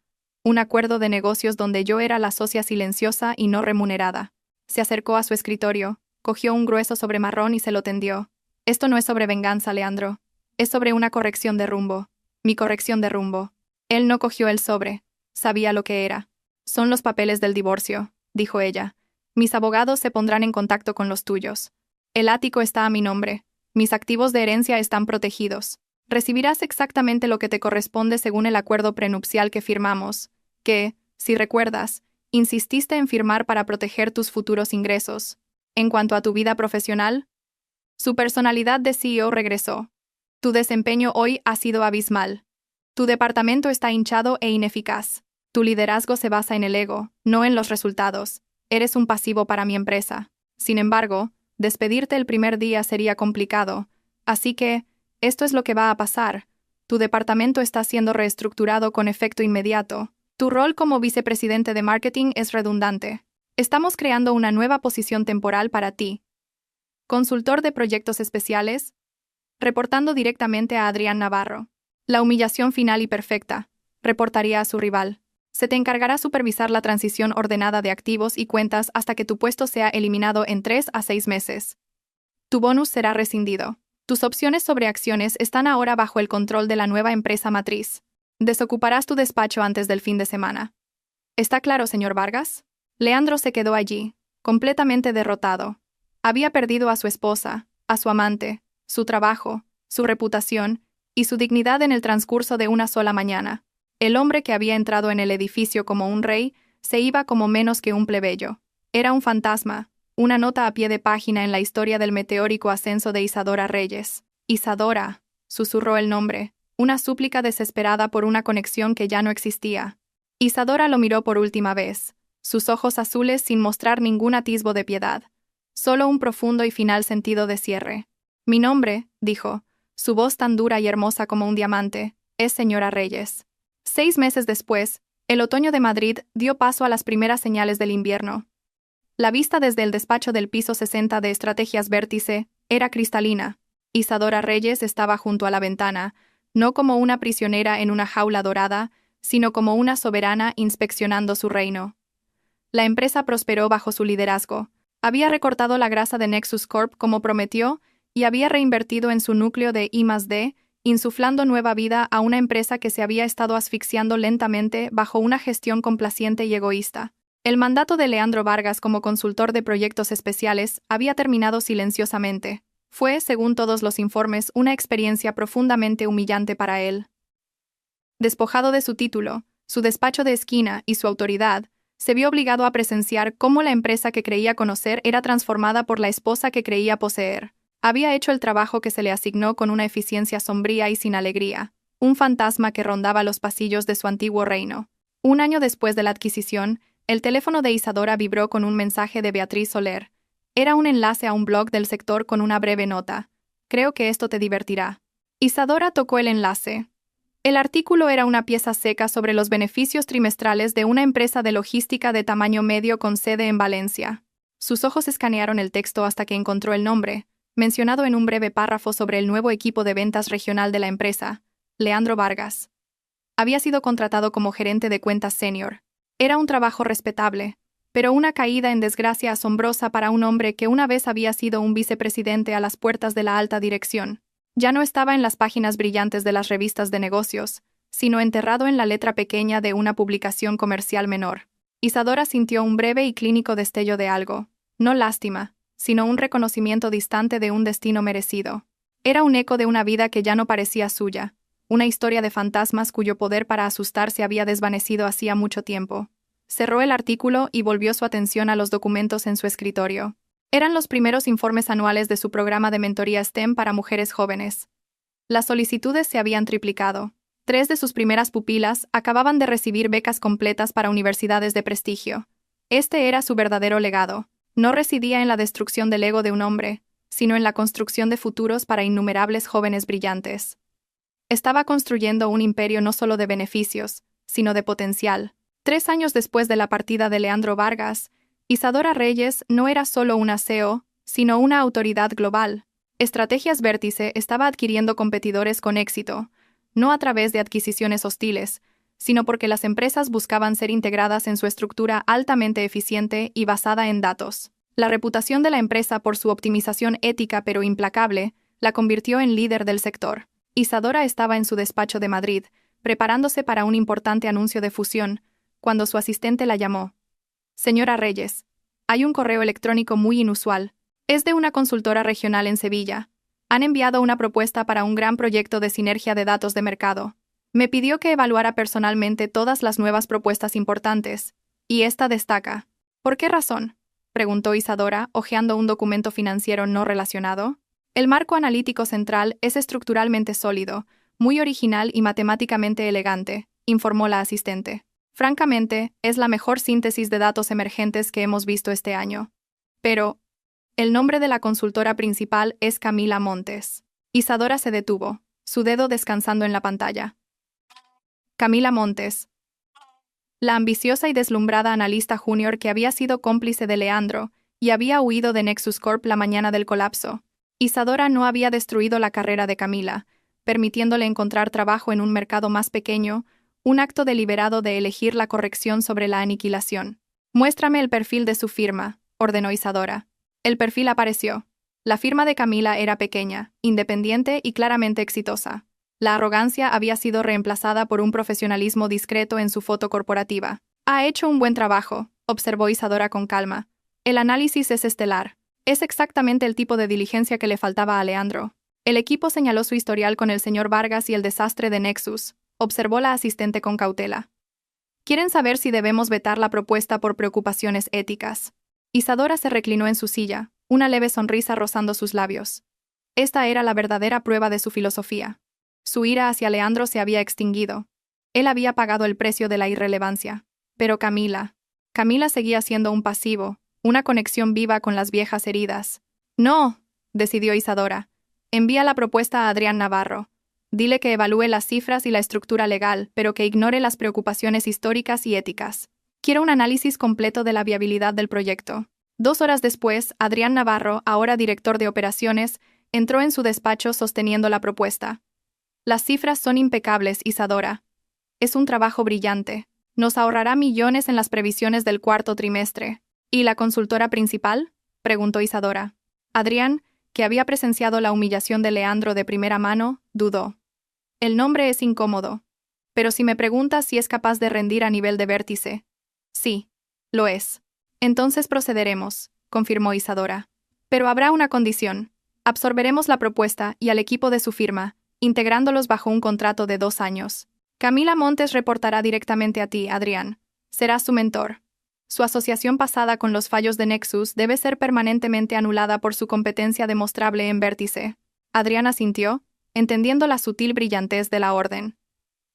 un acuerdo de negocios donde yo era la socia silenciosa y no remunerada. Se acercó a su escritorio, cogió un grueso sobre marrón y se lo tendió. Esto no es sobre venganza, Leandro. Es sobre una corrección de rumbo. Mi corrección de rumbo. Él no cogió el sobre. Sabía lo que era. Son los papeles del divorcio, dijo ella. Mis abogados se pondrán en contacto con los tuyos. El ático está a mi nombre. Mis activos de herencia están protegidos. Recibirás exactamente lo que te corresponde según el acuerdo prenupcial que firmamos, que, si recuerdas, insististe en firmar para proteger tus futuros ingresos. En cuanto a tu vida profesional, su personalidad de CEO regresó. Tu desempeño hoy ha sido abismal. Tu departamento está hinchado e ineficaz. Tu liderazgo se basa en el ego, no en los resultados. Eres un pasivo para mi empresa. Sin embargo, despedirte el primer día sería complicado, así que, esto es lo que va a pasar. Tu departamento está siendo reestructurado con efecto inmediato. Tu rol como vicepresidente de marketing es redundante. Estamos creando una nueva posición temporal para ti. Consultor de proyectos especiales, reportando directamente a Adrián Navarro. La humillación final y perfecta, reportaría a su rival. Se te encargará supervisar la transición ordenada de activos y cuentas hasta que tu puesto sea eliminado en 3 a 6 meses. Tu bonus será rescindido. Tus opciones sobre acciones están ahora bajo el control de la nueva empresa matriz. Desocuparás tu despacho antes del fin de semana. ¿Está claro, señor Vargas? Leandro se quedó allí, completamente derrotado. Había perdido a su esposa, a su amante, su trabajo, su reputación y su dignidad en el transcurso de una sola mañana. El hombre que había entrado en el edificio como un rey se iba como menos que un plebeyo. Era un fantasma, Una nota a pie de página en la historia del meteórico ascenso de Isadora Reyes. Isadora, susurró el nombre, una súplica desesperada por una conexión que ya no existía. Isadora lo miró por última vez, sus ojos azules sin mostrar ningún atisbo de piedad, solo un profundo y final sentido de cierre. Mi nombre, dijo, su voz tan dura y hermosa como un diamante, es señora Reyes. 6 meses después, el otoño de Madrid dio paso a las primeras señales del invierno. La vista desde el despacho del piso 60 de Estrategias Vértice era cristalina. Isadora Reyes estaba junto a la ventana, no como una prisionera en una jaula dorada, sino como una soberana inspeccionando su reino. La empresa prosperó bajo su liderazgo. Había recortado la grasa de Nexus Corp como prometió y había reinvertido en su núcleo de I+D, insuflando nueva vida a una empresa que se había estado asfixiando lentamente bajo una gestión complaciente y egoísta. El mandato de Leandro Vargas como consultor de proyectos especiales había terminado silenciosamente. Fue, según todos los informes, una experiencia profundamente humillante para él. Despojado de su título, su despacho de esquina y su autoridad, se vio obligado a presenciar cómo la empresa que creía conocer era transformada por la esposa que creía poseer. Había hecho el trabajo que se le asignó con una eficiencia sombría y sin alegría, un fantasma que rondaba los pasillos de su antiguo reino. Un año después de la adquisición, el teléfono de Isadora vibró con un mensaje de Beatriz Soler. Era un enlace a un blog del sector con una breve nota. Creo que esto te divertirá. Isadora tocó el enlace. El artículo era una pieza seca sobre los beneficios trimestrales de una empresa de logística de tamaño medio con sede en Valencia. Sus ojos escanearon el texto hasta que encontró el nombre, mencionado en un breve párrafo sobre el nuevo equipo de ventas regional de la empresa, Leandro Vargas. Había sido contratado como gerente de cuentas senior. Era un trabajo respetable, pero una caída en desgracia asombrosa para un hombre que una vez había sido un vicepresidente a las puertas de la alta dirección. Ya no estaba en las páginas brillantes de las revistas de negocios, sino enterrado en la letra pequeña de una publicación comercial menor. Isadora sintió un breve y clínico destello de algo, no lástima, sino un reconocimiento distante de un destino merecido. Era un eco de una vida que ya no parecía suya, una historia de fantasmas cuyo poder para asustar se había desvanecido hacía mucho tiempo. Cerró el artículo y volvió su atención a los documentos en su escritorio. Eran los primeros informes anuales de su programa de mentoría STEM para mujeres jóvenes. Las solicitudes se habían triplicado. 3 de sus primeras pupilas acababan de recibir becas completas para universidades de prestigio. Este era su verdadero legado. No residía en la destrucción del ego de un hombre, sino en la construcción de futuros para innumerables jóvenes brillantes. Estaba construyendo un imperio no solo de beneficios, sino de potencial. 3 años después de la partida de Leandro Vargas, Isadora Reyes no era solo una CEO, sino una autoridad global. Estrategias Vértice estaba adquiriendo competidores con éxito, no a través de adquisiciones hostiles, sino porque las empresas buscaban ser integradas en su estructura altamente eficiente y basada en datos. La reputación de la empresa por su optimización ética pero implacable la convirtió en líder del sector. Isadora estaba en su despacho de Madrid, preparándose para un importante anuncio de fusión, cuando su asistente la llamó. Señora Reyes, hay un correo electrónico muy inusual. Es de una consultora regional en Sevilla. Han enviado una propuesta para un gran proyecto de sinergia de datos de mercado. Me pidió que evaluara personalmente todas las nuevas propuestas importantes, y esta destaca. ¿Por qué razón?, preguntó Isadora, hojeando un documento financiero no relacionado. El marco analítico central es estructuralmente sólido, muy original y matemáticamente elegante, informó la asistente. Francamente, es la mejor síntesis de datos emergentes que hemos visto este año. Pero, el nombre de la consultora principal es Camila Montes. Isadora se detuvo, su dedo descansando en la pantalla. Camila Montes. La ambiciosa y deslumbrada analista junior que había sido cómplice de Leandro y había huido de Nexus Corp la mañana del colapso. Isadora no había destruido la carrera de Camila, permitiéndole encontrar trabajo en un mercado más pequeño, un acto deliberado de elegir la corrección sobre la aniquilación. Muéstrame el perfil de su firma, ordenó Isadora. El perfil apareció. La firma de Camila era pequeña, independiente y claramente exitosa. La arrogancia había sido reemplazada por un profesionalismo discreto en su foto corporativa. Ha hecho un buen trabajo, observó Isadora con calma. El análisis es estelar. Es exactamente el tipo de diligencia que le faltaba a Leandro. El equipo señaló su historial con el señor Vargas y el desastre de Nexus, observó la asistente con cautela. Quieren saber si debemos vetar la propuesta por preocupaciones éticas. Isadora se reclinó en su silla, una leve sonrisa rozando sus labios. Esta era la verdadera prueba de su filosofía. Su ira hacia Leandro se había extinguido. Él había pagado el precio de la irrelevancia. Pero Camila seguía siendo un pasivo, una conexión viva con las viejas heridas. No, decidió Isadora. Envía la propuesta a Adrián Navarro. Dile que evalúe las cifras y la estructura legal, pero que ignore las preocupaciones históricas y éticas. Quiero un análisis completo de la viabilidad del proyecto. 2 horas después, Adrián Navarro, ahora director de operaciones, entró en su despacho sosteniendo la propuesta. Las cifras son impecables, Isadora. Es un trabajo brillante. Nos ahorrará millones en las previsiones del cuarto trimestre. ¿Y la consultora principal?, preguntó Isadora. Adrián, que había presenciado la humillación de Leandro de primera mano, dudó. El nombre es incómodo. Pero si me preguntas si es capaz de rendir a nivel de vértice. Sí, lo es. Entonces procederemos, confirmó Isadora. Pero habrá una condición. Absorberemos la propuesta y al equipo de su firma, integrándolos bajo un contrato de 2 años. Camila Montes reportará directamente a ti, Adrián. Serás su mentor. Su asociación pasada con los fallos de Nexus debe ser permanentemente anulada por su competencia demostrable en vértice. Adrián asintió, entendiendo la sutil brillantez de la orden.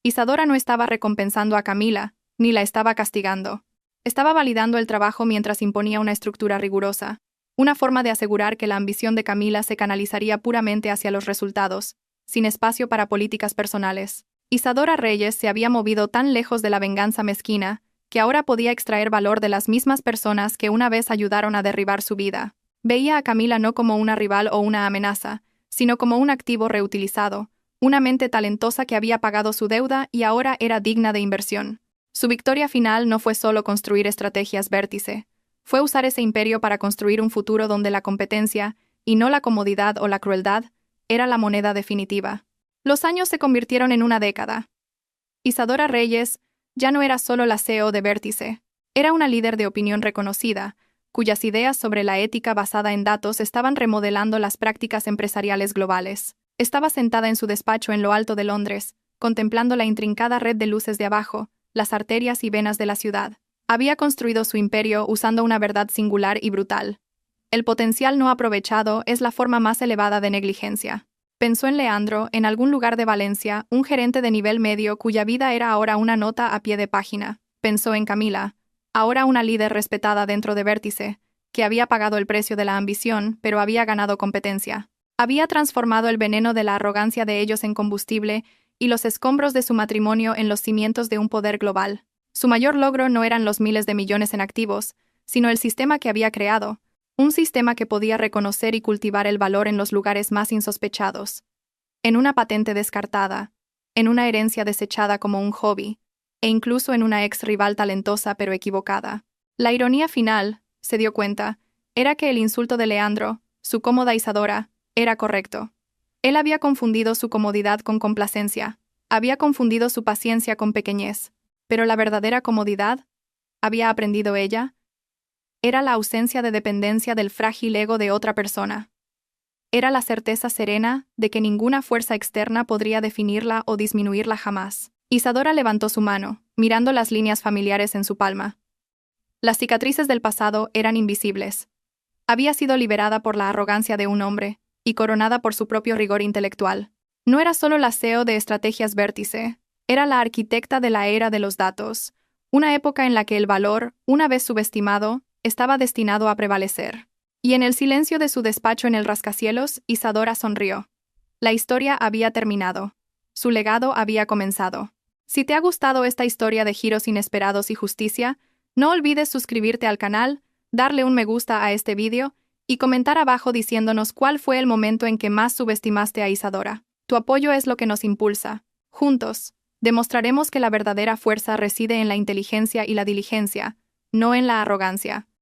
Isadora no estaba recompensando a Camila, ni la estaba castigando. Estaba validando el trabajo mientras imponía una estructura rigurosa, una forma de asegurar que la ambición de Camila se canalizaría puramente hacia los resultados, sin espacio para políticas personales. Isadora Reyes se había movido tan lejos de la venganza mezquina, que ahora podía extraer valor de las mismas personas que una vez ayudaron a derribar su vida. Veía a Camila no como una rival o una amenaza, sino como un activo reutilizado, una mente talentosa que había pagado su deuda y ahora era digna de inversión. Su victoria final no fue solo construir estrategias vértice, fue usar ese imperio para construir un futuro donde la competencia, y no la comodidad o la crueldad, era la moneda definitiva. Los años se convirtieron en una década. Isadora Reyes ya no era solo la CEO de Vértice, era una líder de opinión reconocida, cuyas ideas sobre la ética basada en datos estaban remodelando las prácticas empresariales globales. Estaba sentada en su despacho en lo alto de Londres, contemplando la intrincada red de luces de abajo, las arterias y venas de la ciudad. Había construido su imperio usando una verdad singular y brutal. El potencial no aprovechado es la forma más elevada de negligencia. Pensó en Leandro, en algún lugar de Valencia, un gerente de nivel medio cuya vida era ahora una nota a pie de página. Pensó en Camila, ahora una líder respetada dentro de Vértice, que había pagado el precio de la ambición, pero había ganado competencia. Había transformado el veneno de la arrogancia de ellos en combustible y los escombros de su matrimonio en los cimientos de un poder global. Su mayor logro no eran los miles de millones en activos, sino el sistema que había creado, un sistema que podía reconocer y cultivar el valor en los lugares más insospechados. En una patente descartada, en una herencia desechada como un hobby, e incluso en una ex rival talentosa pero equivocada. La ironía final, se dio cuenta, era que el insulto de Leandro, su cómoda Isadora, era correcto. Él había confundido su comodidad con complacencia, había confundido su paciencia con pequeñez, pero la verdadera comodidad, había aprendido ella, era la ausencia de dependencia del frágil ego de otra persona. Era la certeza serena de que ninguna fuerza externa podría definirla o disminuirla jamás. Isadora levantó su mano, mirando las líneas familiares en su palma. Las cicatrices del pasado eran invisibles. Había sido liberada por la arrogancia de un hombre, y coronada por su propio rigor intelectual. No era solo la CEO de Estrategias Vértice, era la arquitecta de la era de los datos, una época en la que el valor, una vez subestimado, estaba destinado a prevalecer. Y en el silencio de su despacho en el rascacielos, Isadora sonrió. La historia había terminado. Su legado había comenzado. Si te ha gustado esta historia de giros inesperados y justicia, no olvides suscribirte al canal, darle un me gusta a este vídeo y comentar abajo diciéndonos cuál fue el momento en que más subestimaste a Isadora. Tu apoyo es lo que nos impulsa. Juntos, demostraremos que la verdadera fuerza reside en la inteligencia y la diligencia, no en la arrogancia.